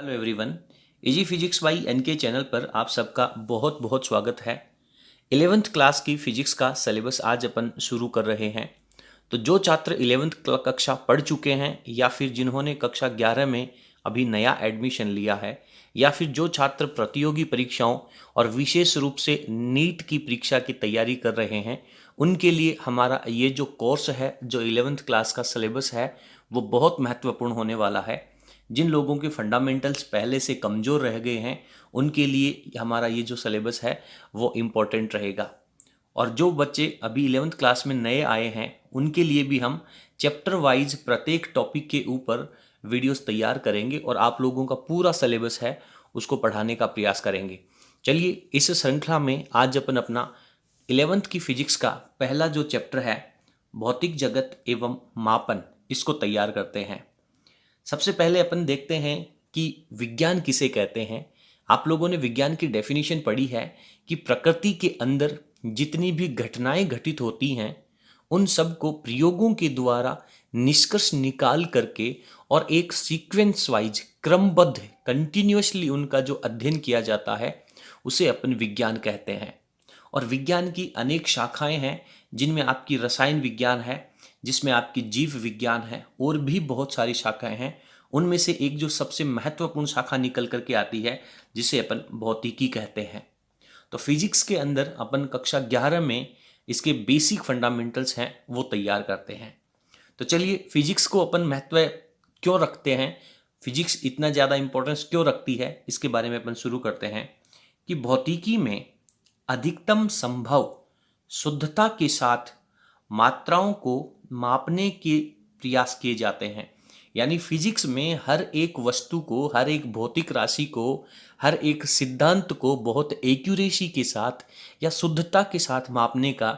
Hello everyone. Easy physics by NK channel पर आप सबका बहुत बहुत स्वागत है। 11th क्लास की फिजिक्स का सिलेबस आज अपन शुरू कर रहे हैं। तो जो छात्र 11th कक्षा पढ़ चुके हैं या फिर जिन्होंने कक्षा 11 में अभी नया एडमिशन लिया है या फिर जो छात्र प्रतियोगी परीक्षाओं और विशेष रूप से नीट की परीक्षा की तैयारी कर रहे हैं, उनके लिए हमारा ये जो कोर्स है, जो 11th क्लास का सिलेबस है, वो बहुत महत्वपूर्ण होने वाला है। जिन लोगों के फंडामेंटल्स पहले से कमज़ोर रह गए हैं, उनके लिए हमारा ये जो सिलेबस है वो इम्पोर्टेंट रहेगा। और जो बच्चे अभी 11th क्लास में नए आए हैं, उनके लिए भी हम चैप्टर वाइज प्रत्येक टॉपिक के ऊपर वीडियोस तैयार करेंगे और आप लोगों का पूरा सिलेबस है उसको पढ़ाने का प्रयास करेंगे। चलिए, इस श्रृंखला में आज अपन अपना 11th की फिजिक्स का पहला जो चैप्टर है, भौतिक जगत एवं मापन, इसको तैयार करते हैं। सबसे पहले अपन देखते हैं कि विज्ञान किसे कहते हैं। आप लोगों ने विज्ञान की डेफिनेशन पढ़ी है कि प्रकृति के अंदर जितनी भी घटनाएं घटित होती हैं, उन सब को प्रयोगों के द्वारा निष्कर्ष निकाल करके और एक सीक्वेंस वाइज क्रमबद्ध कंटिन्यूअसली उनका जो अध्ययन किया जाता है, उसे अपन विज्ञान कहते हैं। और विज्ञान की अनेक शाखाएं हैं, जिनमें आपकी रसायन विज्ञान है, जिसमें आपकी जीव विज्ञान है, और भी बहुत सारी शाखाएं हैं। उनमें से एक जो सबसे महत्वपूर्ण शाखा निकल करके आती है, जिसे अपन भौतिकी कहते हैं। तो फिजिक्स के अंदर अपन कक्षा 11 में इसके बेसिक फंडामेंटल्स हैं वो तैयार करते हैं। तो चलिए, फिजिक्स को अपन महत्व क्यों रखते हैं, फिजिक्स इतना ज़्यादा इंपॉर्टेंस क्यों रखती है, इसके बारे में अपन शुरू करते हैं। कि भौतिकी में अधिकतम संभव शुद्धता के साथ मात्राओं को मापने के प्रयास किए जाते हैं। यानी फिजिक्स में हर एक वस्तु को, हर एक भौतिक राशि को, हर एक सिद्धांत को बहुत एक्यूरेसी के साथ या शुद्धता के साथ मापने का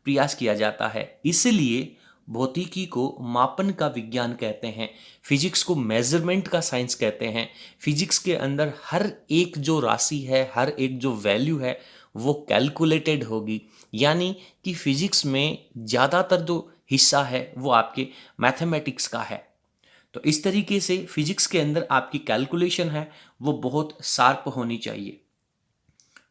प्रयास किया जाता है। इसलिए भौतिकी को मापन का विज्ञान कहते हैं, फिजिक्स को मेजरमेंट का साइंस कहते हैं। फिजिक्स के अंदर हर एक जो राशि है, हर एक जो वैल्यू है, वो कैलकुलेटेड होगी। यानी कि फिजिक्स में ज़्यादातर जो हिस्सा है वो आपके मैथमेटिक्स का है। तो इस तरीके से फिजिक्स के अंदर आपकी कैलकुलेशन है वो बहुत शार्प होनी चाहिए।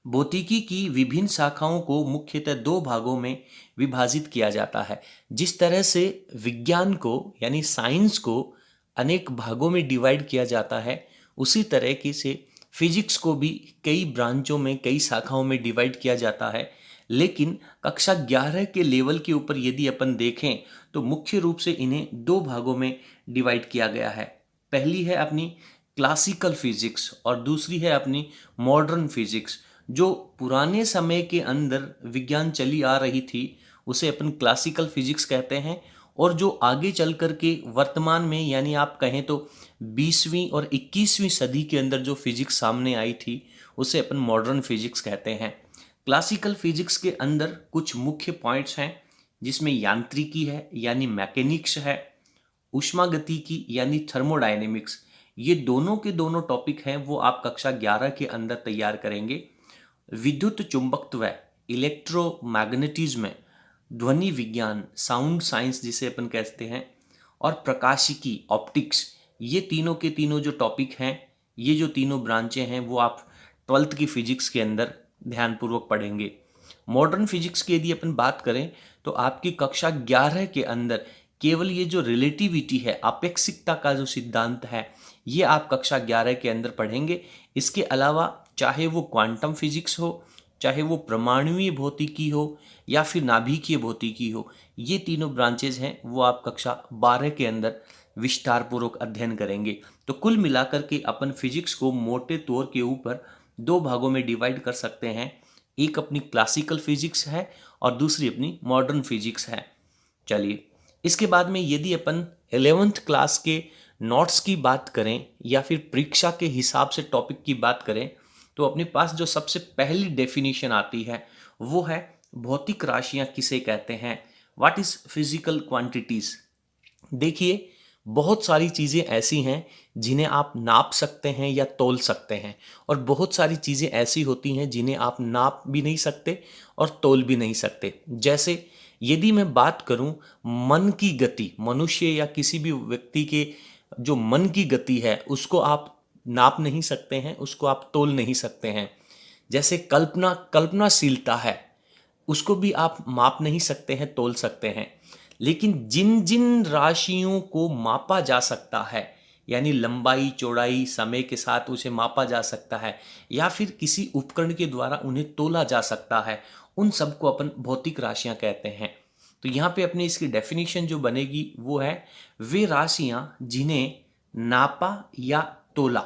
भौतिकी की विभिन्न शाखाओं को मुख्यतः दो भागों में विभाजित किया जाता है। जिस तरह से विज्ञान को यानी साइंस को अनेक भागों में डिवाइड किया जाता है, उसी तरीके से फिजिक्स को भी कई ब्रांचों में, कई शाखाओं में डिवाइड किया जाता है। लेकिन कक्षा 11 के लेवल के ऊपर यदि अपन देखें तो मुख्य रूप से इन्हें दो भागों में डिवाइड किया गया है। पहली है अपनी क्लासिकल फिजिक्स और दूसरी है अपनी मॉडर्न फिजिक्स। जो पुराने समय के अंदर विज्ञान चली आ रही थी, उसे अपन क्लासिकल फिजिक्स कहते हैं। और जो आगे चल कर के वर्तमान में, यानी आप कहें तो 20वीं और 21वीं सदी के अंदर जो फिजिक्स सामने आई थी, उसे अपन मॉडर्न फिजिक्स कहते हैं। क्लासिकल फिजिक्स के अंदर कुछ मुख्य पॉइंट्स हैं, जिसमें यांत्रिकी है यानी मैकेनिक्स है, ऊष्मागतिकी यानी थर्मोडायनेमिक्स, ये दोनों के दोनों टॉपिक हैं वो आप कक्षा 11 के अंदर तैयार करेंगे। विद्युत चुंबकत्व, इलेक्ट्रोमैग्नेटिज्म, ध्वनि विज्ञान, साउंड साइंस जिसे अपन कहते हैं, और प्रकाशिकी, ऑप्टिक्स, ये तीनों के तीनों जो टॉपिक हैं, ये जो तीनों ब्रांचें हैं, वो आप 12th की फिजिक्स के अंदर ध्यानपूर्वक पढ़ेंगे। मॉडर्न फिजिक्स की यदि अपन बात करें तो आपकी कक्षा 11 के अंदर केवल ये जो रिलेटिविटी है, आपेक्षिकता का जो सिद्धांत है, ये आप कक्षा 11 के अंदर पढ़ेंगे। इसके अलावा चाहे वो क्वांटम फिजिक्स हो, चाहे वो परमाणुवीय भौतिकी हो, या फिर नाभिकीय भौतिकी हो, ये तीनों ब्रांचेज हैं वो आप कक्षा 12 के अंदर विस्तार पूर्वक अध्ययन करेंगे। तो कुल मिलाकर के अपन फिजिक्स को मोटे तौर के ऊपर दो भागों में डिवाइड कर सकते हैं। एक अपनी क्लासिकल फिजिक्स है और दूसरी अपनी मॉडर्न फिजिक्स है। चलिए, इसके बाद में यदि अपन 11th क्लास के नोट्स की बात करें या फिर परीक्षा के हिसाब से टॉपिक की बात करें, तो अपने पास जो सबसे पहली डेफिनेशन आती है वो है भौतिक राशियां किसे कहते हैं, व्हाट इज फिजिकल क्वांटिटीज। देखिए, बहुत सारी चीज़ें ऐसी हैं जिन्हें आप नाप सकते हैं या तौल सकते हैं, और बहुत सारी चीज़ें ऐसी होती हैं जिन्हें आप नाप भी नहीं सकते और तौल भी नहीं सकते। जैसे यदि मैं बात करूं मन की गति, मनुष्य या किसी भी व्यक्ति के जो मन की गति है उसको आप नाप नहीं सकते हैं, उसको आप तोल नहीं सकते हैं। जैसे कल्पनाशीलता है, उसको भी आप माप नहीं सकते हैं, तोल सकते हैं। लेकिन जिन जिन राशियों को मापा जा सकता है, यानी लंबाई चौड़ाई समय के साथ उसे मापा जा सकता है या फिर किसी उपकरण के द्वारा उन्हें तोला जा सकता है, उन सबको अपन भौतिक राशियां कहते हैं। तो यहाँ पे अपनी इसकी डेफिनेशन जो बनेगी वो है, वे राशियां जिन्हें नापा या तोला।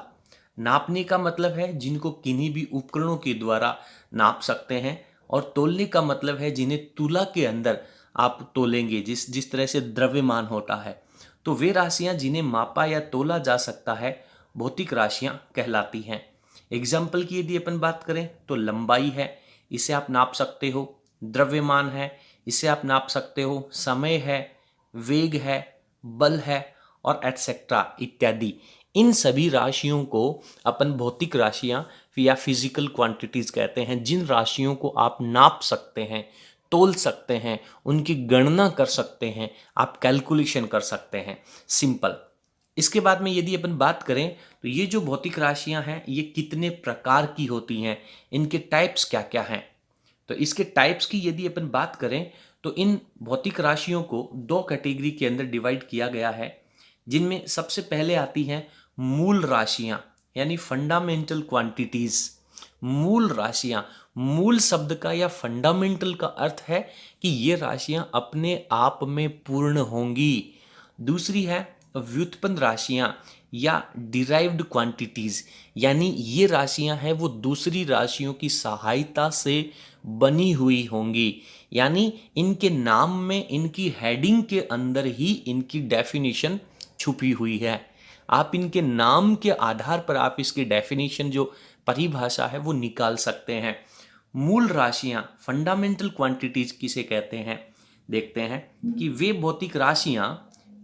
नापने का मतलब है जिनको किन्हीं भी उपकरणों के द्वारा नाप सकते हैं, और तोलने का मतलब है जिन्हें तुला के अंदर आप तोलेंगे, जिस जिस तरह से द्रव्यमान होता है। तो वे राशियां जिन्हें मापा या तोला जा सकता है भौतिक राशियां कहलाती हैं। एग्जाम्पल की यदि अपन बात करें तो लंबाई है, इसे आप नाप सकते हो। द्रव्यमान है, इसे आप नाप सकते हो। समय है, वेग है, बल है, और एटसेट्रा इत्यादि। इन सभी राशियों को अपन भौतिक राशियां या फिजिकल क्वांटिटीज कहते हैं, जिन राशियों को आप नाप सकते हैं, तोल सकते हैं, उनकी गणना कर सकते हैं, आप कैलकुलेशन कर सकते हैं। सिंपल। इसके बाद में यदि अपन बात करें तो ये जो भौतिक राशियां हैं ये कितने प्रकार की होती हैं, इनके टाइप्स क्या क्या हैं। तो इसके टाइप्स की यदि अपन बात करें तो इन भौतिक राशियों को दो कैटेगरी के अंदर डिवाइड किया गया है, जिनमें सबसे पहले आती हैं मूल राशियां, यानी फंडामेंटल क्वांटिटीज। मूल राशियां, मूल शब्द का या फंडामेंटल का अर्थ है कि ये राशियां अपने आप में पूर्ण होंगी। दूसरी है व्युत्पन्न राशियां या डिराइव्ड क्वांटिटीज, यानी ये राशियां हैं वो दूसरी राशियों की सहायता से बनी हुई होंगी, यानी इनके नाम में, इनकी हेडिंग के अंदर ही इनकी डेफिनेशन छुपी हुई है। आप इनके नाम के आधार पर आप इसकी डेफिनेशन जो परिभाषा है वो निकाल सकते हैं। मूल राशियां, फंडामेंटल क्वांटिटीज किसे कहते हैं, देखते हैं कि वे भौतिक राशियां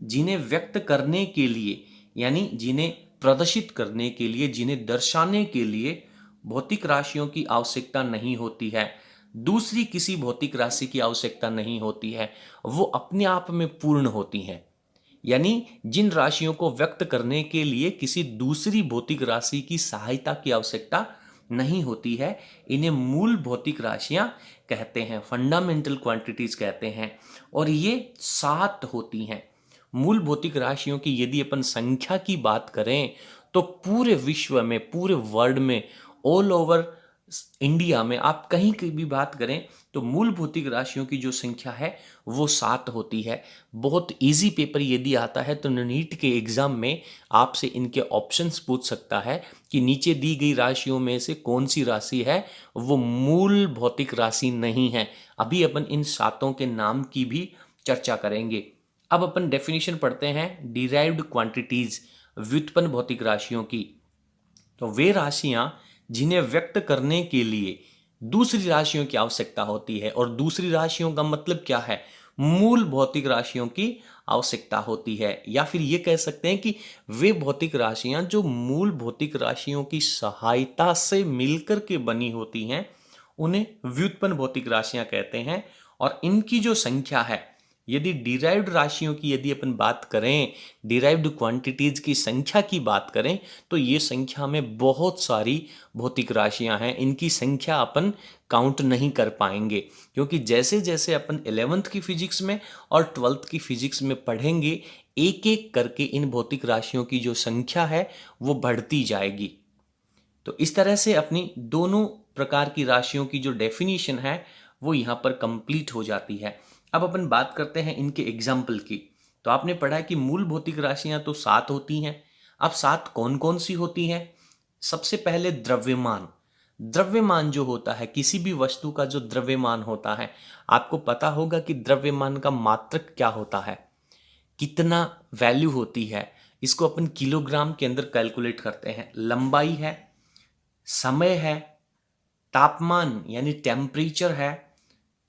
जिन्हें व्यक्त करने के लिए, यानी जिन्हें प्रदर्शित करने के लिए, जिन्हें दर्शाने के लिए भौतिक राशियों की आवश्यकता नहीं होती है, दूसरी किसी भौतिक राशि की आवश्यकता नहीं होती है, वो अपने आप में पूर्ण होती हैं। यानी जिन राशियों को व्यक्त करने के लिए किसी दूसरी भौतिक राशि की सहायता की आवश्यकता नहीं होती है, इन्हें मूल भौतिक राशियां कहते हैं, फंडामेंटल क्वांटिटीज कहते हैं। और ये 7 होती हैं। मूल भौतिक राशियों की यदि अपन संख्या की बात करें तो पूरे विश्व में, पूरे वर्ल्ड में, ऑल ओवर इंडिया में आप कहीं की भी बात करें तो मूल भौतिक राशियों की जो संख्या है वो 7 होती है। बहुत इजी पेपर यदि आता है तो नीट के एग्जाम में आपसे इनके ऑप्शंस पूछ सकता है कि नीचे दी गई राशियों में से कौन सी राशि है वो मूल भौतिक राशि नहीं है। अभी अपन इन 7 के नाम की भी चर्चा करेंगे। अब अपन डेफिनेशन पढ़ते हैं डिराइव्ड क्वांटिटीज, व्युत्पन्न भौतिक राशियों की। तो वे राशियां जिन्हें व्यक्त करने के लिए दूसरी राशियों की आवश्यकता होती है, और दूसरी राशियों का मतलब क्या है, मूल भौतिक राशियों की आवश्यकता होती है। या फिर ये कह सकते हैं कि वे भौतिक राशियां जो मूल भौतिक राशियों की सहायता से मिलकर के बनी होती हैं, उन्हें व्युत्पन्न भौतिक राशियां कहते हैं। और इनकी जो संख्या है, यदि डिराइव्ड राशियों की यदि अपन बात करें, डिराइव्ड क्वांटिटीज की संख्या की बात करें, तो ये संख्या में बहुत सारी भौतिक राशियां हैं। इनकी संख्या अपन काउंट नहीं कर पाएंगे, क्योंकि जैसे जैसे अपन 11th की फिजिक्स में और 12th की फिजिक्स में पढ़ेंगे, एक एक करके इन भौतिक राशियों की जो संख्या है वो बढ़ती जाएगी। तो इस तरह से अपनी दोनों प्रकार की राशियों की जो डेफिनेशन है वो यहाँ पर कंप्लीट हो जाती है। अब अपन बात करते हैं इनके एग्जाम्पल की। तो आपने पढ़ा कि मूल भौतिक राशियां तो 7 होती हैं। अब 7 कौन कौन सी होती हैं? सबसे पहले द्रव्यमान। द्रव्यमान जो होता है, किसी भी वस्तु का जो द्रव्यमान होता है, आपको पता होगा कि द्रव्यमान का मात्रक क्या होता है, कितना वैल्यू होती है। इसको अपन किलोग्राम के अंदर कैलकुलेट करते हैं। लंबाई है, समय है, तापमान यानी टेम्परेचर है,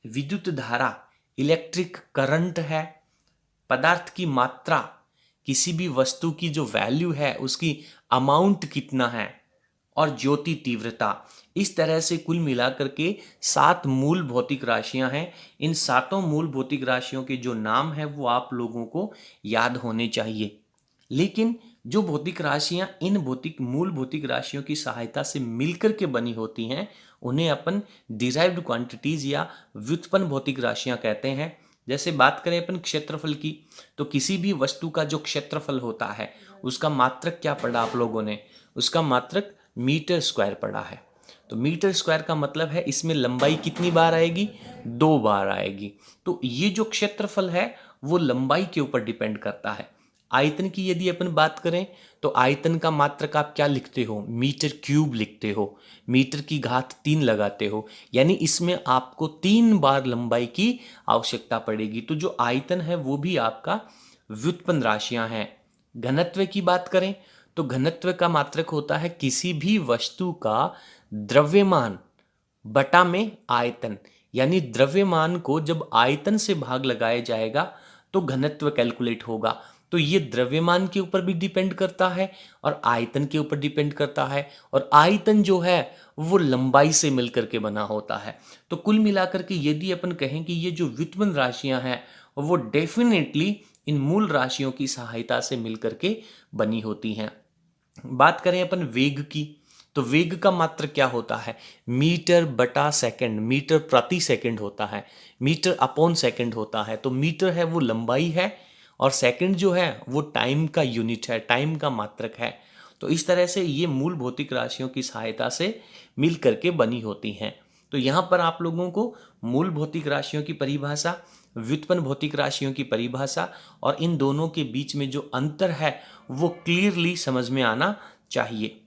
विद्युत धारा इलेक्ट्रिक करंट है, पदार्थ की मात्रा, किसी भी वस्तु की जो वैल्यू है उसकी अमाउंट कितना है, और ज्योति तीव्रता। इस तरह से कुल मिलाकर के 7 मूल भौतिक राशियां हैं। इन 7 मूल भौतिक राशियों के जो नाम है वो आप लोगों को याद होने चाहिए। लेकिन जो भौतिक राशियां इन मूल भौतिक राशियों की सहायता से मिलकर के बनी होती हैं उन्हें अपन डिराइव्ड क्वांटिटीज या व्युत्पन्न भौतिक राशियां कहते हैं। जैसे बात करें अपन क्षेत्रफल की, तो किसी भी वस्तु का जो क्षेत्रफल होता है उसका मात्रक क्या पढ़ा आप लोगों ने, उसका मात्रक मीटर स्क्वायर पढ़ा है। तो मीटर स्क्वायर का मतलब है इसमें लंबाई कितनी बार आएगी, 2 बार आएगी। तो ये जो क्षेत्रफल है वो लंबाई के ऊपर डिपेंड करता है। आयतन की यदि अपन बात करें तो आयतन का मात्रक आप क्या लिखते हो, मीटर क्यूब लिखते हो, मीटर की घात 3 लगाते हो, यानी इसमें आपको 3 बार लंबाई की आवश्यकता पड़ेगी। तो जो आयतन है वो भी आपका व्युत्पन्न राशियां हैं। घनत्व की बात करें तो घनत्व का मात्रक होता है किसी भी वस्तु का द्रव्यमान बटा में आयतन, यानी द्रव्यमान को जब आयतन से भाग लगाया जाएगा तो घनत्व कैलकुलेट होगा। तो ये द्रव्यमान के ऊपर भी डिपेंड करता है और आयतन के ऊपर डिपेंड करता है, और आयतन जो है वो लंबाई से मिलकर के बना होता है। तो कुल मिलाकर के यदि अपन कहें कि ये जो व्युत्पन्न राशियां हैं वो डेफिनेटली इन मूल राशियों की सहायता से मिलकर के बनी होती हैं। बात करें अपन वेग की, तो वेग का मात्रक क्या होता है, मीटर बटा सेकंड, मीटर प्रति सेकंड होता है, मीटर अपॉन सेकंड होता है। तो मीटर है वो लंबाई है और सेकंड जो है वो टाइम का यूनिट है, टाइम का मात्रक है। तो इस तरह से ये मूल भौतिक राशियों की सहायता से मिल करके बनी होती हैं। तो यहाँ पर आप लोगों को मूल भौतिक राशियों की परिभाषा, व्युत्पन्न भौतिक राशियों की परिभाषा और इन दोनों के बीच में जो अंतर है वो क्लियरली समझ में आना चाहिए।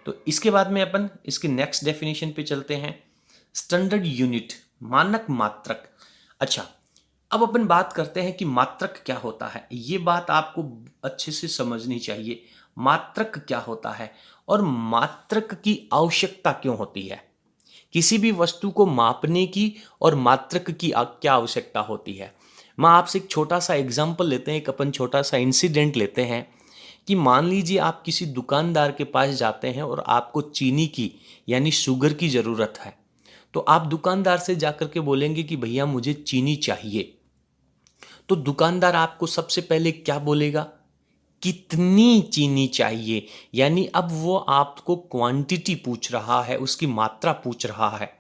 तो इसके बाद में अपन इसके नेक्स्ट डेफिनेशन पे चलते हैं, स्टैंडर्ड यूनिट, मानक मात्रक। अच्छा, अब अपन बात करते हैं कि मात्रक क्या होता है। ये बात आपको अच्छे से समझनी चाहिए, मात्रक क्या होता है और मात्रक की आवश्यकता क्यों होती है। किसी भी वस्तु को मापने की और मात्रक की क्या आवश्यकता होती है। मैं आपसे एक छोटा सा एग्जाम्पल लेते हैं, एक अपन छोटा सा इंसिडेंट लेते हैं कि मान लीजिए आप किसी दुकानदार के पास जाते हैं और आपको चीनी की यानी शुगर की ज़रूरत है। तो आप दुकानदार से जाकर के बोलेंगे कि भैया मुझे चीनी चाहिए। तो दुकानदार आपको सबसे पहले क्या बोलेगा, कितनी चीनी चाहिए, यानी अब वो आपको क्वांटिटी पूछ रहा है, उसकी मात्रा पूछ रहा है।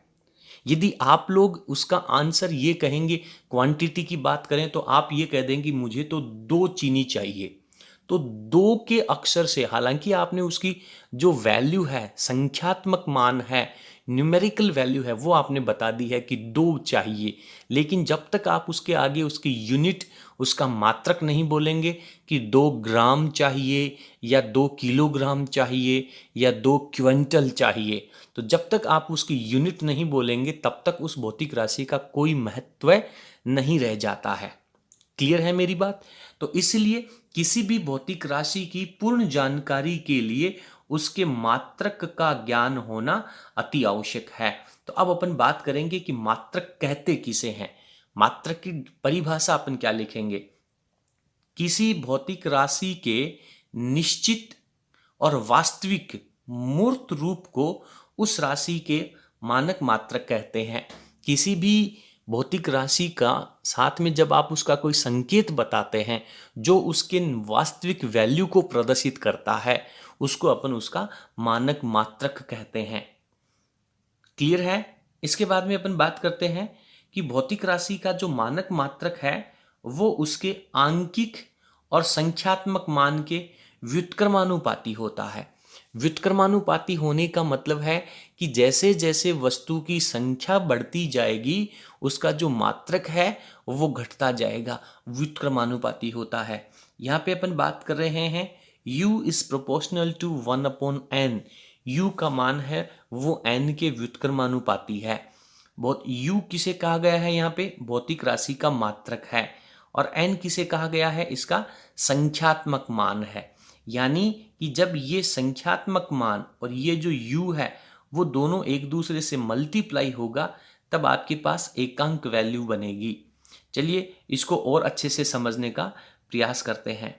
यदि आप लोग उसका आंसर ये कहेंगे, क्वांटिटी की बात करें तो आप ये कह देंगे मुझे तो 2 चीनी चाहिए। तो 2 के अक्षर से, हालांकि आपने उसकी जो वैल्यू है, संख्यात्मक मान है, न्यूमेरिकल वैल्यू है, वो आपने बता दी है कि 2 चाहिए, लेकिन जब तक आप उसके आगे उसकी यूनिट, उसका मात्रक नहीं बोलेंगे कि 2 ग्राम चाहिए या 2 किलोग्राम चाहिए या 2 क्विंटल चाहिए, तो जब तक आप उसकी यूनिट नहीं बोलेंगे तब तक उस भौतिक राशि का कोई महत्व नहीं रह जाता है। क्लियर है मेरी बात। तो इसलिए किसी भी भौतिक राशि की पूर्ण जानकारी के लिए उसके मात्रक का ज्ञान होना अति आवश्यक है। तो अब अपन बात करेंगे कि मात्रक कहते किसे हैं। मात्रक की परिभाषा अपन क्या लिखेंगे, किसी भौतिक राशि के निश्चित और वास्तविक मूर्त रूप को उस राशि के मानक मात्रक कहते हैं। किसी भी भौतिक राशि का साथ में जब आप उसका कोई संकेत बताते हैं जो उसके वास्तविक वैल्यू को प्रदर्शित करता है, उसको अपन उसका मानक मात्रक कहते हैं। क्लियर है। इसके बाद में अपन बात करते हैं कि भौतिक राशि का जो मानक मात्रक है वो उसके आंकिक और संख्यात्मक मान के व्युत्क्रमानुपाती होता है। व्युत्क्रमानुपाती होने का मतलब है कि जैसे जैसे वस्तु की संख्या बढ़ती जाएगी उसका जो मात्रक है वो घटता जाएगा, व्युत्क्रमानुपाती होता है। यहाँ पे अपन बात कर रहे हैं u is proportional to 1/n। u का मान है वो n के व्युत्क्रमानुपाती है। बहुत u किसे कहा गया है, यहाँ पे भौतिक राशि का मात्रक है, और n किसे कहा गया है, इसका संख्यात्मक मान है। यानी कि जब ये संख्यात्मक मान और ये जो u है वो दोनों एक दूसरे से मल्टीप्लाई होगा तब आपके पास एकांक वैल्यू बनेगी। चलिए इसको और अच्छे से समझने का प्रयास करते हैं।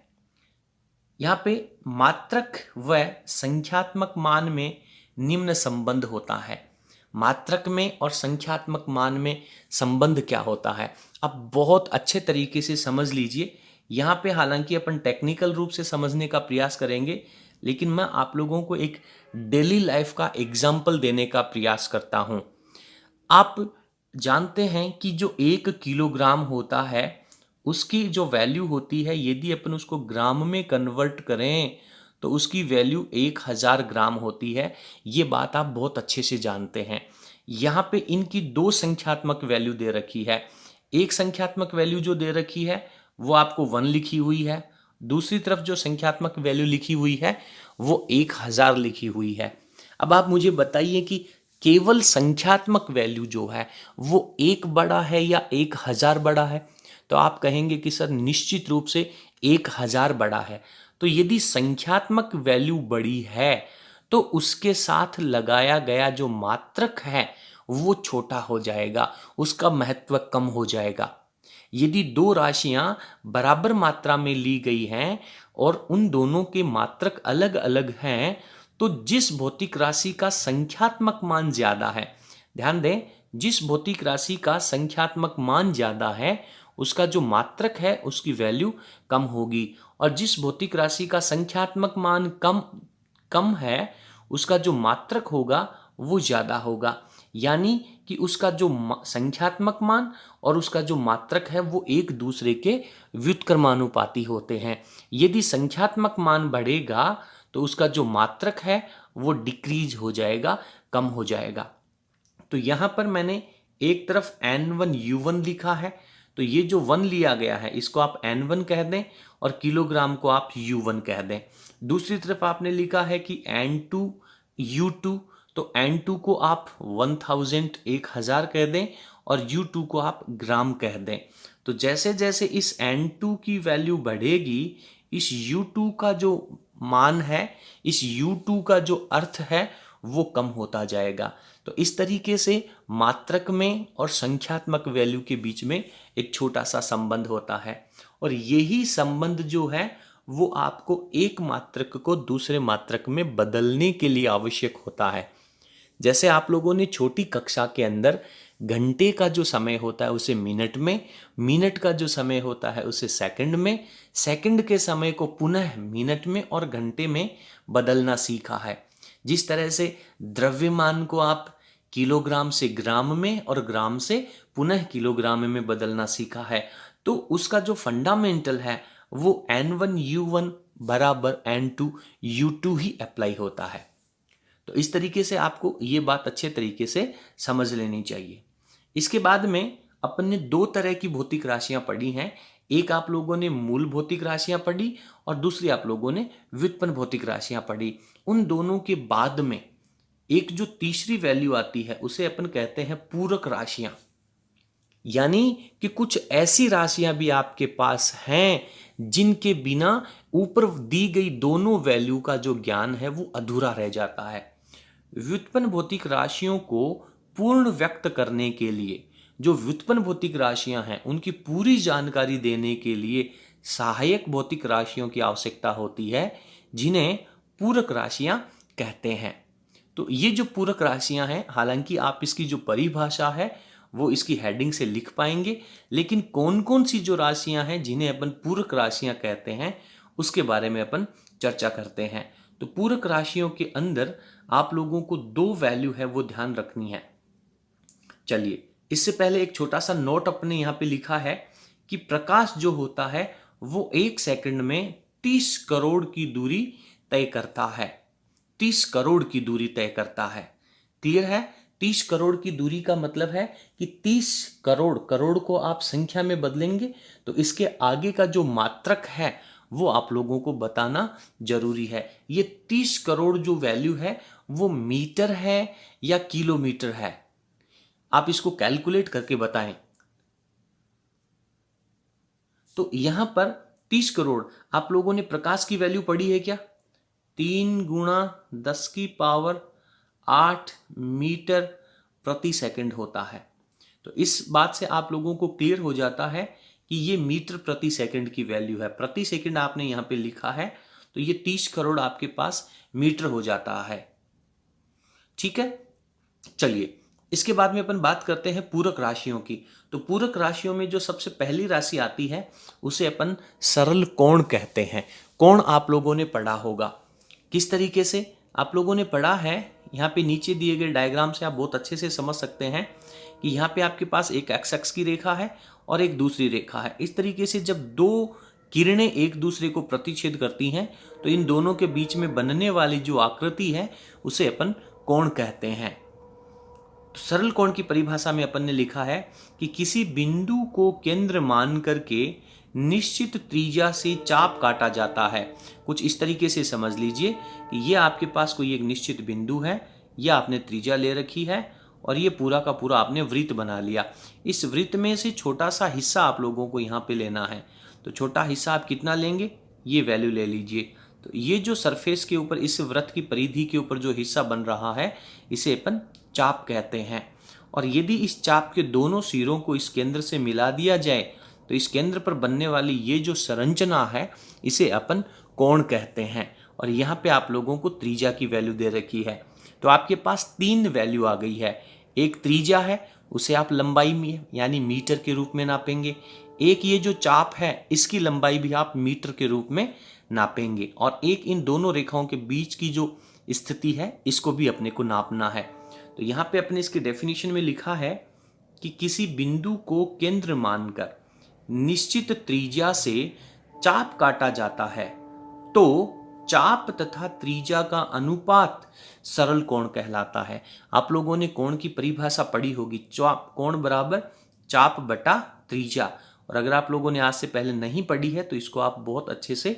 यहाँ पे मात्रक व संख्यात्मक मान में निम्न संबंध होता है। मात्रक में और संख्यात्मक मान में संबंध क्या होता है, अब बहुत अच्छे तरीके से समझ लीजिए। यहाँ पे हालांकि अपन टेक्निकल रूप से समझने का प्रयास करेंगे, लेकिन मैं आप लोगों को एक डेली लाइफ का एग्जाम्पल देने का प्रयास करता हूँ। आप जानते हैं कि जो 1 किलोग्राम होता है उसकी जो वैल्यू होती है, यदि अपन उसको ग्राम में कन्वर्ट करें तो उसकी वैल्यू 1000 ग्राम होती है। ये बात आप बहुत अच्छे से जानते हैं। यहाँ पे इनकी दो संख्यात्मक वैल्यू दे रखी है। एक संख्यात्मक वैल्यू जो दे रखी है वो आपको 1 लिखी हुई है, दूसरी तरफ जो संख्यात्मक वैल्यू लिखी हुई है वो 1000 लिखी हुई है। अब आप मुझे बताइए कि केवल संख्यात्मक वैल्यू जो है वो 1 बड़ा है या 1000 बड़ा है? तो आप कहेंगे कि सर निश्चित रूप से 1000 बड़ा है। तो यदि संख्यात्मक वैल्यू बड़ी है तो उसके साथ लगाया गया जो मात्रक है वो छोटा हो जाएगा, उसका महत्व कम हो जाएगा। यदि दो राशियां बराबर मात्रा में ली गई हैं और उन दोनों के मात्रक अलग अलग हैं, तो जिस भौतिक राशि का संख्यात्मक मान ज्यादा है, ध्यान दें, जिस भौतिक राशि का संख्यात्मक मान ज्यादा है उसका जो मात्रक है उसकी वैल्यू कम होगी, और जिस भौतिक राशि का संख्यात्मक मान कम कम है उसका जो मात्रक होगा वो ज्यादा होगा। यानी कि उसका जो संख्यात्मक मान और उसका जो मात्रक है वो एक दूसरे के व्युत्क्रमानुपाती होते हैं। यदि संख्यात्मक मान बढ़ेगा तो उसका जो मात्रक है वो डिक्रीज हो जाएगा, कम हो जाएगा। तो यहां पर मैंने एक तरफ N1U1 लिखा है, तो ये जो 1 लिया गया है इसको आप N1 कह दें और किलोग्राम को आप U1 कह दें। दूसरी तरफ आपने लिखा है कि N2U2, तो N2 को आप 1000 कह दें और U2 को आप ग्राम कह दें। तो जैसे जैसे इस N2 की वैल्यू बढ़ेगी, इस U2 का जो मान है, इस U2 का जो अर्थ है वो कम होता जाएगा। तो इस तरीके से मात्रक में और संख्यात्मक वैल्यू के बीच में एक छोटा सा संबंध होता है, और यही संबंध जो है वो आपको एक मात्रक को दूसरे मात्रक में बदलने के लिए आवश्यक होता है। जैसे आप लोगों ने छोटी कक्षा के अंदर घंटे का जो समय होता है उसे मिनट में, मिनट का जो समय होता है उसे सेकंड में, सेकंड के समय को पुनः मिनट में और घंटे में बदलना सीखा है। जिस तरह से द्रव्यमान को आप किलोग्राम से ग्राम में और ग्राम से पुनः किलोग्राम में बदलना सीखा है, तो उसका जो फंडामेंटल है वो N1U1 बराबर N2U2 ही अप्लाई होता है। तो इस तरीके से आपको ये बात अच्छे तरीके से समझ लेनी चाहिए। इसके बाद में अपन ने दो तरह की भौतिक राशियां पढ़ी हैं। एक आप लोगों ने मूल भौतिक राशियां पढ़ी और दूसरी आप लोगों ने व्युत्पन्न भौतिक राशियां पढ़ी। उन दोनों के बाद में एक जो तीसरी वैल्यू आती है उसे अपन कहते हैं पूरक राशियां। यानी कि कुछ ऐसी राशियां भी आपके पास हैं जिनके बिना ऊपर दी गई दोनों वैल्यू का जो ज्ञान है वो अधूरा रह जाता है। व्युत्पन्न भौतिक राशियों को पूर्ण व्यक्त करने के लिए जो व्युत्पन्न भौतिक राशियां हैं उनकी पूरी जानकारी देने के लिए सहायक भौतिक राशियों की आवश्यकता होती है, जिन्हें पूरक राशियां कहते हैं। तो ये जो पूरक राशियां हैं, हालांकि आप इसकी जो परिभाषा है वो इसकी हेडिंग से लिख पाएंगे, लेकिन कौन कौन सी जो राशियां हैं जिन्हें अपन पूरक राशियां कहते हैं उसके बारे में अपन चर्चा करते हैं। तो पूरक राशियों के अंदर आप लोगों को दो वैल्यू है वो ध्यान रखनी है। चलिए, इससे पहले एक छोटा सा नोट अपने यहाँ पे लिखा है कि प्रकाश जो होता है वो 1 सेकंड में 30 करोड़ की दूरी तय करता है। 30 करोड़ की दूरी तय करता है। क्लियर है? 30 करोड़ की दूरी का मतलब है कि 30 करोड़, करोड़ को आप संख्या में बदलेंगे तो इसके आगे का जो मात्रक है वो आप लोगों को बताना जरूरी है। ये 30 करोड़ जो वैल्यू है वो मीटर है या किलोमीटर है? आप इसको कैलकुलेट करके बताएं। तो यहां पर 30 करोड़ आप लोगों ने प्रकाश की वैल्यू पढ़ी है क्या? 3 गुणा 10 की पावर 8 मीटर प्रति सेकंड होता है। तो इस बात से आप लोगों को क्लियर हो जाता है कि ये मीटर प्रति सेकंड की वैल्यू है। प्रति सेकंड आपने यहां पे लिखा है तो ये 30 करोड़ आपके पास मीटर हो जाता है। ठीक है, चलिए इसके बाद में अपन बात करते हैं पूरक राशियों की। तो पूरक राशियों में जो सबसे पहली राशि आती है उसे अपन सरल कोण कहते हैं। कोण आप लोगों ने पढ़ा होगा। किस तरीके से आप लोगों ने पढ़ा है, यहाँ पे नीचे दिए गए डायग्राम से आप बहुत अच्छे से समझ सकते हैं कि यहाँ पे आपके पास एक एक्स एक्स की रेखा है और एक दूसरी रेखा है। इस तरीके से जब दो किरणें एक दूसरे को प्रतिच्छेद करती हैं तो इन दोनों के बीच में बनने वाली जो आकृति है उसे अपन कोण कहते हैं। तो सरल कोण की परिभाषा में अपन ने लिखा है कि किसी बिंदु को केंद्र मान करके निश्चित त्रिज्या से चाप काटा जाता है। कुछ इस तरीके से समझ लीजिए कि ये आपके पास कोई एक निश्चित बिंदु है, यह आपने त्रिज्या ले रखी है और ये पूरा का पूरा आपने वृत्त बना लिया। इस वृत्त में से छोटा सा हिस्सा आप लोगों को यहाँ पे लेना है। तो छोटा हिस्सा आप कितना लेंगे, ये वैल्यू ले लीजिए। तो ये जो सरफेस के ऊपर इस वृत्त की परिधि के ऊपर जो हिस्सा बन रहा है इसे अपन चाप कहते हैं। और यदि इस चाप के दोनों सिरों को इस केंद्र से मिला दिया जाए तो इस केंद्र पर बनने वाली ये जो संरचना है इसे अपन कोण कहते हैं। और यहाँ पे आप लोगों को त्रिज्या की वैल्यू दे रखी है। तो आपके पास 3 वैल्यू आ गई है। एक त्रिज्या है, उसे आप लंबाई में यानी मीटर के रूप में नापेंगे। एक ये जो चाप है इसकी लंबाई भी आप मीटर के रूप में नापेंगे। और एक इन दोनों रेखाओं के बीच की जो स्थिति है इसको भी अपने को नापना है। तो यहाँ पे अपने इसके डेफिनेशन में लिखा है कि किसी बिंदु को केंद्र मानकर निश्चित त्रिज्या से चाप काटा जाता है तो चाप तथा त्रिज्या का अनुपात सरल कोण कहलाता है। आप लोगों ने कोण की परिभाषा पढ़ी होगी, चाप कोण बराबर चाप बटा त्रिज्या। और अगर आप लोगों ने आज से पहले नहीं पढ़ी है तो इसको आप बहुत अच्छे से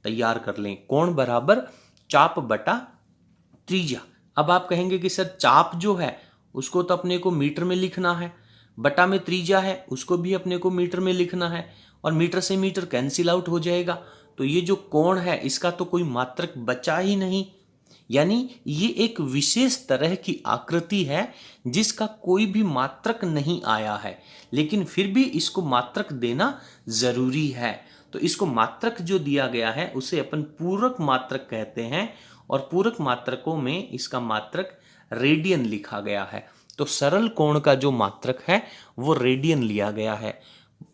तैयार कर लें। कोण बराबर चाप बटा त्रिज्या। अब आप कहेंगे कि सर चाप जो है उसको तो अपने को मीटर में लिखना है, बटा में त्रिज्या है उसको भी अपने को मीटर में लिखना है, और मीटर से मीटर कैंसिल आउट हो जाएगा। तो ये जो कोण है इसका तो कोई मात्रक बचा ही नहीं। यानी ये एक विशेष तरह की आकृति है जिसका कोई भी मात्रक नहीं आया है, लेकिन फिर भी इसको मात्रक देना जरूरी है। तो इसको मात्रक जो दिया गया है उसे अपन पूरक मात्रक कहते हैं। और पूरक मात्रकों में इसका मात्रक रेडियन लिखा गया है। तो सरल कोण का जो मात्रक है वो रेडियन लिया गया है।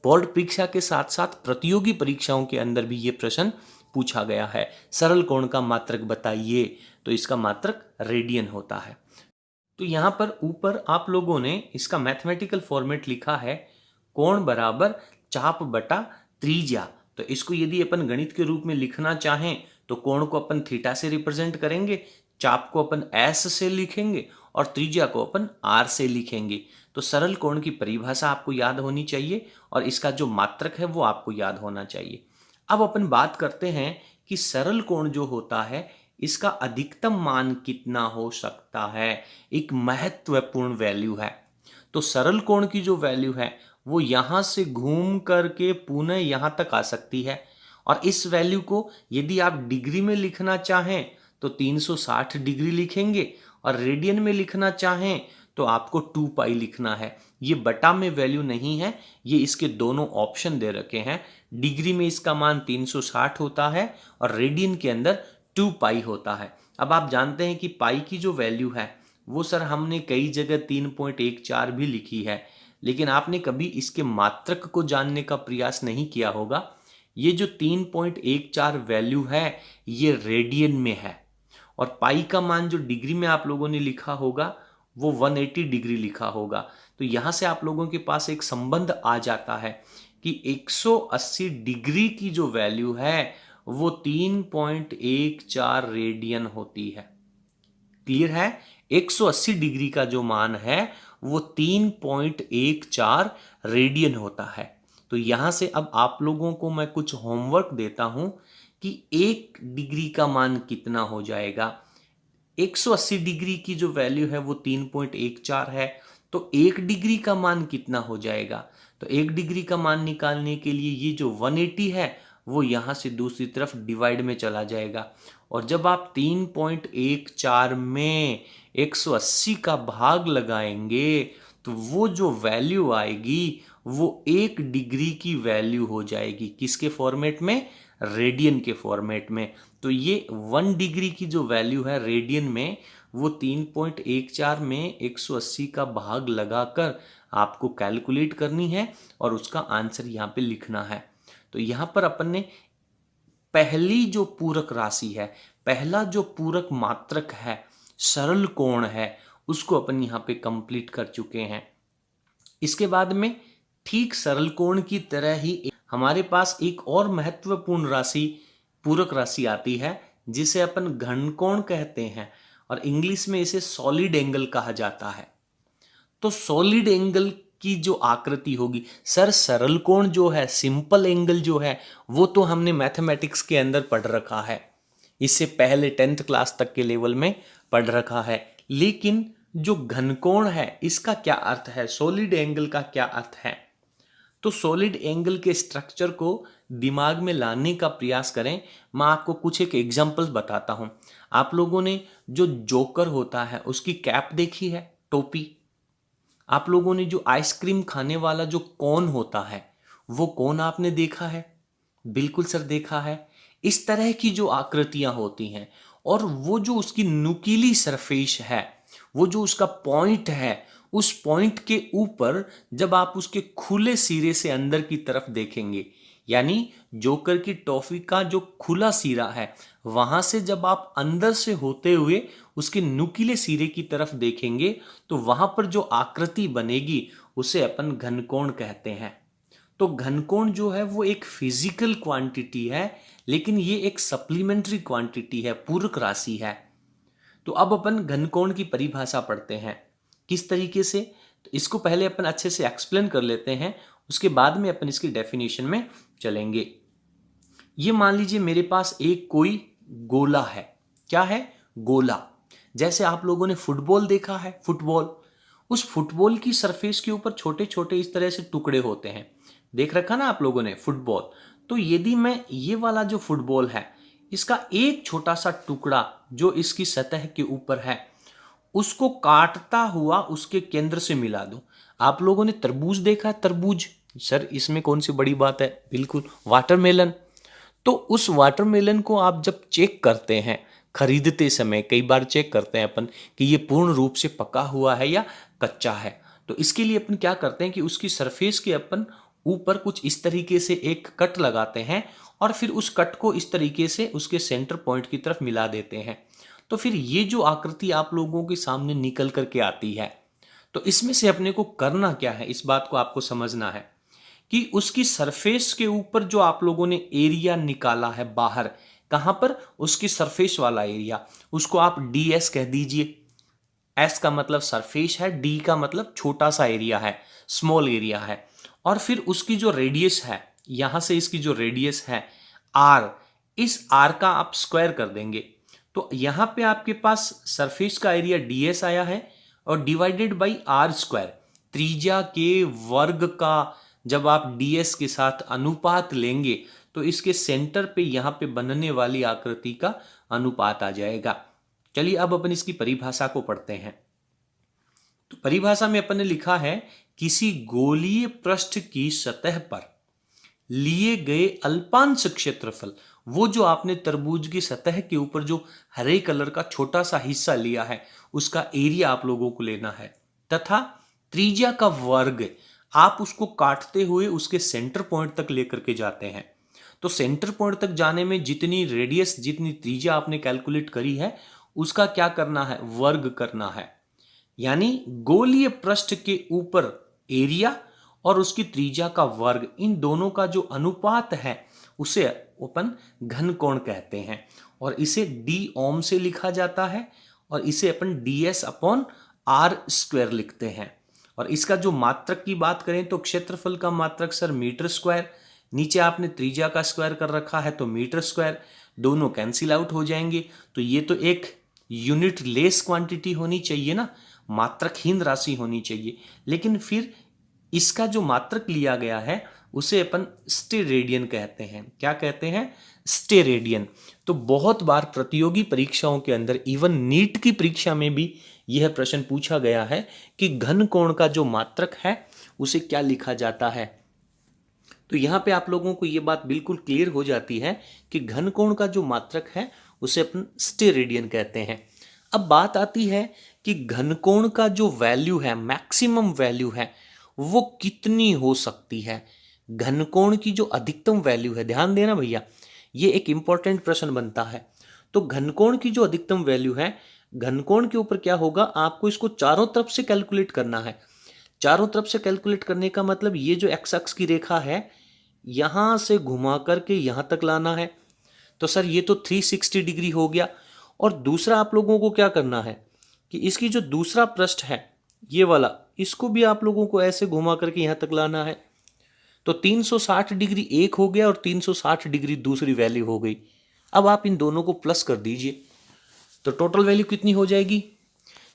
बोर्ड परीक्षा के साथ साथ प्रतियोगी परीक्षाओं के अंदर भी ये प्रश्न पूछा गया है, सरल कोण का मात्रक बताइए, तो इसका मात्रक रेडियन होता है। तो यहाँ पर ऊपर आप लोगों ने इसका मैथमेटिकल फॉर्मेट लिखा है कोण बराबर चाप बटा त्रिज्या। तो इसको यदि अपन गणित के रूप में लिखना चाहें तो कोण को अपन थीटा से रिप्रेजेंट करेंगे, चाप को अपन एस से लिखेंगे और त्रिज्या को अपन आर से लिखेंगे। तो सरल कोण की परिभाषा आपको याद होनी चाहिए और इसका जो मात्रक है वो आपको याद होना चाहिए। अब अपन बात करते हैं कि सरल कोण जो होता है इसका अधिकतम मान कितना हो सकता है। एक महत्वपूर्ण वैल्यू है। तो सरल कोण की जो वैल्यू है वो यहां से घूम करके पुनः यहां तक आ सकती है। और इस वैल्यू को यदि आप डिग्री में लिखना चाहें तो 360 डिग्री लिखेंगे, और रेडियन में लिखना चाहें तो आपको 2 पाई लिखना है। ये बटा में वैल्यू नहीं है, ये इसके दोनों ऑप्शन दे रखे हैं। डिग्री में इसका मान 360 होता है और रेडियन के अंदर 2 पाई होता है। अब आप जानते हैं कि पाई की जो वैल्यू है वो सर हमने कई जगह 3.14 भी लिखी है, लेकिन आपने कभी इसके मात्रक को जानने का प्रयास नहीं किया होगा। ये जो 3.14 वैल्यू है ये रेडियन में है, और पाई का मान जो डिग्री में आप लोगों ने लिखा होगा वो 180 डिग्री लिखा होगा। तो यहां से आप लोगों के पास एक संबंध आ जाता है कि 180 डिग्री की जो वैल्यू है वो 3.14 रेडियन होती है। क्लियर है? 180 डिग्री का जो मान है वो 3.14 रेडियन होता है। तो यहां से अब आप लोगों को मैं कुछ होमवर्क देता हूं कि 1 डिग्री का मान कितना हो जाएगा। 180 डिग्री की जो वैल्यू है वो 3.14 है, तो 1 डिग्री का मान कितना हो जाएगा। तो 1 डिग्री का मान निकालने के लिए ये जो 180 है वो यहां से दूसरी तरफ डिवाइड में चला जाएगा, और जब आप 3.14 में 180 का भाग लगाएंगे तो वो जो वैल्यू आएगी वो 1 डिग्री की वैल्यू हो जाएगी। किसके फॉर्मेट में? रेडियन के फॉर्मेट में। तो ये 1 डिग्री की जो वैल्यू है रेडियन में, वो 3.14 में 180 का भाग लगाकर आपको कैलकुलेट करनी है और उसका आंसर यहाँ पे लिखना है। तो यहाँ पर अपन ने पहली जो पूरक राशि है, पहला जो पूरक मात्रक है, सरल कोण है, उसको अपन यहाँ पे कंप्लीट कर चुके हैं। इसके बाद में ठीक सरल कोण की तरह ही हमारे पास एक और महत्वपूर्ण राशि, पूरक राशि आती है, जिसे अपन घनकोण कहते हैं और इंग्लिश में इसे सॉलिड एंगल कहा जाता है। तो सॉलिड एंगल की जो आकृति होगी, सर सरल कोण जो है, सिंपल एंगल जो है, वो तो हमने मैथमेटिक्स के अंदर पढ़ रखा है, इससे पहले 10th क्लास तक के लेवल में पढ़ रखा है। लेकिन जो घनकोण है, इसका क्या अर्थ है, सॉलिड एंगल का क्या अर्थ है? तो सॉलिड एंगल के स्ट्रक्चर को दिमाग में लाने का प्रयास करें। मैं आपको कुछ एक एग्जांपल्स बताता हूं। आप लोगों ने जो जोकर होता है उसकी कैप देखी है, टोपी। आप लोगों ने जो आइसक्रीम खाने वाला जो कोन होता है, वो कोन आपने देखा है? बिल्कुल सर देखा है। इस तरह की जो आकृतियां होती हैं और वो जो उसकी नुकीली सरफेस है, वो जो उसका पॉइंट है, उस पॉइंट के ऊपर जब आप उसके खुले सिरे से अंदर की तरफ देखेंगे, यानी जोकर की टॉफी का जो खुला सिरा है, वहां से जब आप अंदर से होते हुए उसके नुकीले सिरे की तरफ देखेंगे, तो वहां पर जो आकृति बनेगी उसे अपन घनकोण कहते हैं। तो घनकोण जो है वो एक फिजिकल क्वांटिटी है, लेकिन ये एक सप्लीमेंट्री क्वांटिटी है, पूरक राशि है। तो अब अपन घनकोण की परिभाषा पढ़ते हैं किस तरीके से। तो इसको पहले अपन अच्छे से एक्सप्लेन कर लेते हैं, उसके बाद में अपन इसकी डेफिनेशन में चलेंगे। ये मान लीजिए मेरे पास एक कोई गोला है। क्या है? गोला। जैसे आप लोगों ने फुटबॉल देखा है, फुटबॉल, उस फुटबॉल की सरफेस के ऊपर छोटे छोटे इस तरह से टुकड़े होते हैं, देख रखा ना आप लोगों ने फुटबॉल। तो यदि मैं ये वाला जो फुटबॉल है, इसका एक छोटा सा टुकड़ा जो इसकी सतह के ऊपर है, उसको काटता हुआ उसके केंद्र से मिला दूं। आप लोगों ने तरबूज देखा है, तरबूज, सर इसमें कौन सी बड़ी बात है, बिल्कुल वाटरमेलन। तो उस वाटरमेलन को आप जब चेक करते हैं खरीदते समय, कई बार चेक करते हैं अपन कि ये पूर्ण रूप से पका हुआ है या कच्चा है। तो इसके लिए अपन क्या करते हैं कि उसकी सरफेस के अपन ऊपर कुछ इस तरीके से एक कट लगाते हैं और फिर उस कट को इस तरीके से उसके सेंटर पॉइंट की तरफ मिला देते हैं। तो फिर ये जो आकृति आप लोगों के सामने निकल करके आती है, तो इसमें से अपने को करना क्या है, इस बात को आपको समझना है कि उसकी सरफेस के ऊपर जो आप लोगों ने एरिया निकाला है बाहर, कहां पर, उसकी सरफेस वाला एरिया, उसको आप ds कह दीजिए। s का मतलब सरफेस है, d का मतलब छोटा सा एरिया है, स्मॉल एरिया है। और फिर उसकी जो रेडियस है, यहां से इसकी जो रेडियस है r, इस r का आप स्क्वायर कर देंगे। तो यहां पे आपके पास सरफेस का एरिया ds आया है और डिवाइडेड बाई r स्क्वायर, त्रिज्या के वर्ग का जब आप ds के साथ अनुपात लेंगे तो इसके सेंटर पे यहां पे बनने वाली आकृति का अनुपात आ जाएगा। चलिए अब अपन इसकी परिभाषा को पढ़ते हैं। तो परिभाषा में अपन ने लिखा है, किसी गोलीय पृष्ठ की सतह पर लिए गए अल्पांश क्षेत्रफल, वो जो आपने तरबूज की सतह के ऊपर जो हरे कलर का छोटा सा हिस्सा लिया है, उसका एरिया आप लोगों को लेना है, तथा त्रिज्या का वर्ग आप उसको काटते हुए उसके सेंटर पॉइंट तक लेकर के जाते हैं। तो सेंटर पॉइंट तक जाने में जितनी रेडियस, जितनी त्रिज्या आपने कैलकुलेट करी है, उसका क्या करना है, वर्ग करना है। यानी गोलीय पृष्ठ के ऊपर एरिया और उसकी त्रिज्या का वर्ग, इन दोनों का जो अनुपात है उसे अपन घनकोण कहते हैं और इसे d ओम से लिखा जाता है और इसे अपन ds अपॉन r स्क्वायर लिखते हैं। और इसका जो मात्रक की बात करें तो क्षेत्रफल का मात्रक सर मीटर स्क्वायर, नीचे आपने त्रिज्या का स्क्वायर कर रखा है तो मीटर स्क्वायर, दोनों कैंसिल आउट हो जाएंगे। तो ये तो एक यूनिट लेस क्वांटिटी होनी चाहिए ना, मात्रकहीन राशि होनी चाहिए। लेकिन फिर इसका जो मात्रक लिया गया है उसे अपन स्टेरेडियन कहते हैं। क्या कहते हैं? स्टेरेडियन। तो बहुत बार प्रतियोगी परीक्षाओं के अंदर, इवन नीट की परीक्षा में भी यह प्रश्न पूछा गया है कि घन कोण का जो मात्रक है उसे क्या लिखा जाता है। तो यहाँ पे आप लोगों को ये बात बिल्कुल क्लियर हो जाती है कि घनकोण का जो मात्रक है उसे अपन स्टेरेडियन कहते हैं। अब बात आती है कि घनकोण का जो वैल्यू है, मैक्सिमम वैल्यू है, वो कितनी हो सकती है। घनकोण की जो अधिकतम वैल्यू है, ध्यान देना भैया, ये एक इंपॉर्टेंट प्रश्न बनता है। तो घनकोण की जो अधिकतम वैल्यू है, घनकोण के ऊपर क्या होगा, आपको इसको चारों तरफ से कैलकुलेट करना है। चारों तरफ से कैलकुलेट करने का मतलब ये जो एक्स अक्ष की रेखा है यहां से घुमा करके यहां तक लाना है। तो सर ये तो 360 डिग्री हो गया। और दूसरा आप लोगों को क्या करना है कि इसकी जो दूसरा पृष्ठ है ये वाला, इसको भी आप लोगों को ऐसे घुमा करके यहां तक लाना है। तो 360 डिग्री एक हो गया और 360 डिग्री दूसरी वैल्यू हो गई। अब आप इन दोनों को प्लस कर दीजिए तो टोटल वैल्यू कितनी हो जाएगी,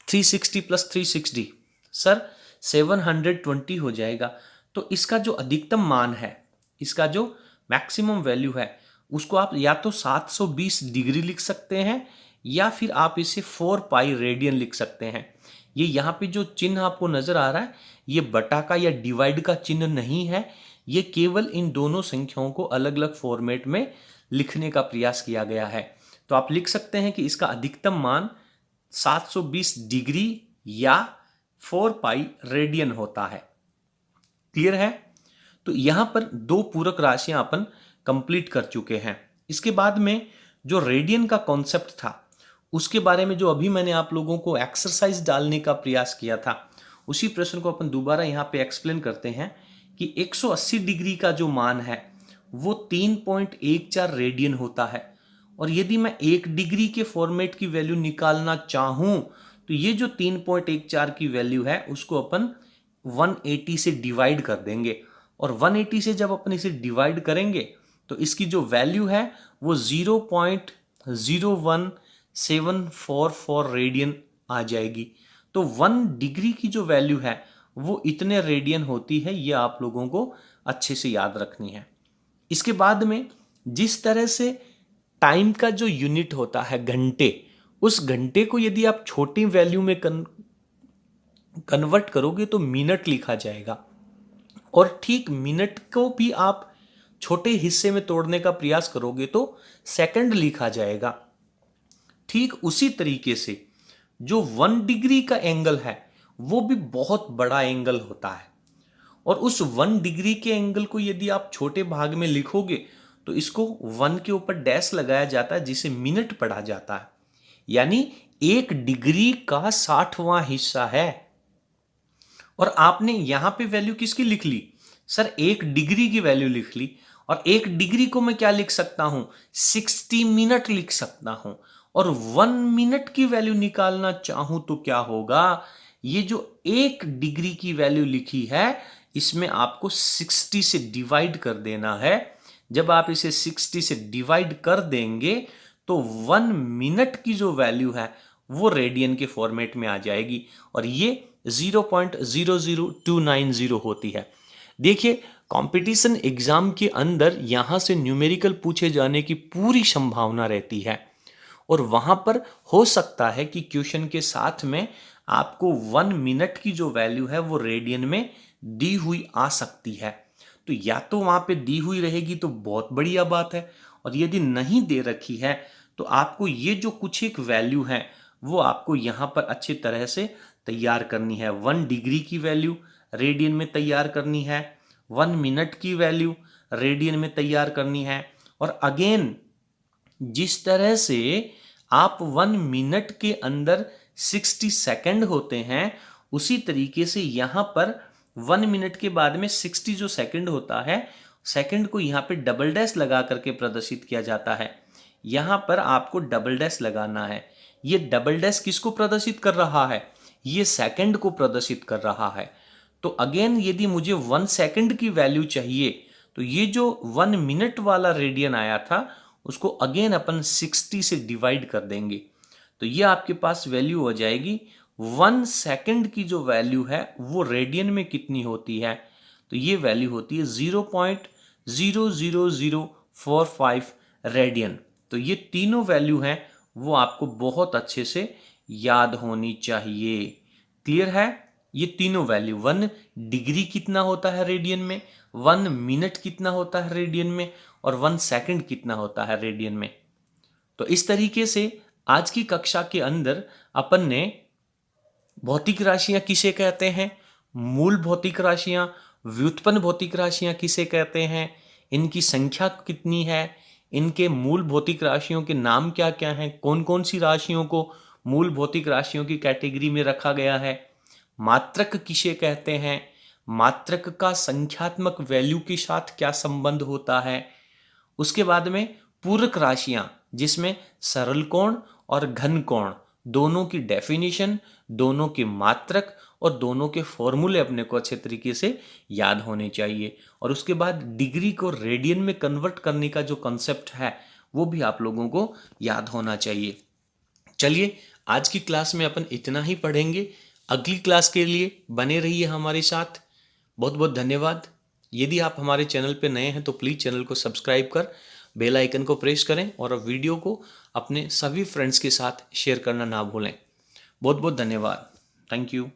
360 प्लस 360 सर 720 हो जाएगा। तो इसका जो अधिकतम मान है, इसका जो मैक्सिमम वैल्यू है, उसको आप या तो 720 डिग्री लिख सकते हैं या फिर आप इसे 4 पाई रेडियन लिख सकते हैं। ये यहाँ पे जो चिन्ह आपको नजर आ रहा है ये बटा का या डिवाइड का चिन्ह नहीं है, ये केवल इन दोनों संख्याओं को अलग अलग फॉर्मेट में लिखने का प्रयास किया गया है। तो आप लिख सकते हैं कि इसका अधिकतम मान 720 डिग्री या 4 पाई रेडियन होता है। क्लियर है। तो यहां पर दो पूरक राशियां अपन कंप्लीट कर चुके हैं। इसके बाद में जो रेडियन का कॉन्सेप्ट था उसके बारे में जो अभी मैंने आप लोगों को एक्सरसाइज डालने का प्रयास किया था, उसी प्रश्न को अपन दोबारा यहां पे एक्सप्लेन करते हैं कि 180 डिग्री का जो मान है वो 3.14 रेडियन होता है। और यदि मैं 1 डिग्री के फॉर्मेट की वैल्यू निकालना चाहूं तो ये जो 3.14 की वैल्यू है उसको अपन 180 से डिवाइड कर देंगे। और 180 से जब अपन इसे डिवाइड करेंगे तो इसकी जो वैल्यू है वो 0.01744 रेडियन आ जाएगी। तो 1 डिग्री की जो वैल्यू है वो इतने रेडियन होती है, ये आप लोगों को अच्छे से याद रखनी है। इसके बाद में जिस तरह से टाइम का जो यूनिट होता है घंटे, उस घंटे को यदि आप छोटी वैल्यू में कन्वर्ट करोगे तो मिनट लिखा जाएगा। और ठीक मिनट को भी आप छोटे हिस्से में तोड़ने का प्रयास करोगे तो सेकंड लिखा जाएगा। ठीक उसी तरीके से जो 1 डिग्री का एंगल है वो भी बहुत बड़ा एंगल होता है। और उस 1 डिग्री के एंगल को यदि आप छोटे भाग में लिखोगे तो इसको 1 के ऊपर डैश लगाया जाता है जिसे मिनट पढ़ा जाता है। यानी 1 डिग्री का 60वां हिस्सा है। और आपने यहां पे वैल्यू किसकी लिख ली, सर 1 डिग्री की वैल्यू लिख ली। और 1 डिग्री को मैं क्या लिख सकता हूं, 60 मिनट लिख सकता हूं। और 1 मिनट की वैल्यू निकालना चाहूं तो क्या होगा, ये जो 1 डिग्री की वैल्यू लिखी है इसमें आपको 60 से डिवाइड कर देना है। जब आप इसे 60 से डिवाइड कर देंगे तो 1 मिनट की जो वैल्यू है वो रेडियन के फॉर्मेट में आ जाएगी और ये 0.00290 होती है। देखिए कंपटीशन एग्जाम के अंदर यहां से न्यूमेरिकल पूछे जाने की पूरी संभावना रहती है और वहां पर हो सकता है कि क्वेश्चन के साथ में आपको 1 मिनट की जो वैल्यू है वो रेडियन में दी हुई आ सकती है। तो या तो वहां पे दी हुई रहेगी तो बहुत बढ़िया बात है, और यदि नहीं दे रखी है तो आपको ये जो कुछ एक वैल्यू है वो आपको यहां पर अच्छी तरह से तैयार करनी है। 1 डिग्री की वैल्यू रेडियन में तैयार करनी है, 1 मिनट की वैल्यू रेडियन में तैयार करनी है। और अगेन जिस तरह से आप 1 मिनट के अंदर 60 सेकंड होते हैं उसी तरीके से यहां पर 1 मिनट के बाद में 60 जो सेकंड होता है, सेकंड को यहां पे डबल डैश लगा करके प्रदर्शित किया जाता है। यहां पर आपको डबल डैश लगाना है। ये डबल डैश किसको प्रदर्शित कर रहा है, ये सेकंड को प्रदर्शित कर रहा है। तो अगेन यदि मुझे 1 सेकंड की वैल्यू चाहिए तो ये जो 1 मिनट वाला रेडियन आया था उसको अगेन अपन 60 से डिवाइड कर देंगे तो ये आपके पास वैल्यू हो जाएगी। 1 सेकंड की जो वैल्यू है वो रेडियन में कितनी होती है, तो ये वैल्यू होती है 0.00045 रेडियन। तो ये तीनों वैल्यू हैं वो आपको बहुत अच्छे से याद होनी चाहिए। क्लियर है, ये तीनों वैल्यू, 1 डिग्री कितना होता है रेडियन में, 1 मिनट कितना होता है रेडियन में, और 1 सेकंड कितना होता है रेडियन में। तो इस तरीके से आज की कक्षा के अंदर अपन ने भौतिक राशियां किसे कहते हैं, मूल भौतिक राशियां, व्युत्पन्न भौतिक राशियां किसे कहते हैं, इनकी संख्या कितनी है, इनके मूल भौतिक राशियों के नाम क्या क्या हैं, कौन कौन सी राशियों को मूल भौतिक राशियों की कैटेगरी में रखा गया है, मात्रक किसे कहते हैं, मात्रक का संख्यात्मक वैल्यू के साथ क्या संबंध होता है, उसके बाद में पूरक राशियां जिसमें सरल कोण और घन कोण दोनों की डेफिनेशन, दोनों के मात्रक और दोनों के फॉर्मूले अपने को अच्छे तरीके से याद होने चाहिए। और उसके बाद डिग्री को रेडियन में कन्वर्ट करने का जो कॉन्सेप्ट है वो भी आप लोगों को याद होना चाहिए। चलिए, आज की क्लास में अपन इतना ही पढ़ेंगे। अगली क्लास के लिए बने रहिए हमारे साथ। बहुत बहुत धन्यवाद। यदि आप हमारे चैनल पर नए हैं तो प्लीज़ चैनल को सब्सक्राइब कर बेल आइकन को प्रेस करें और वीडियो को अपने सभी फ्रेंड्स के साथ शेयर करना ना भूलें। बहुत बहुत धन्यवाद। Thank you.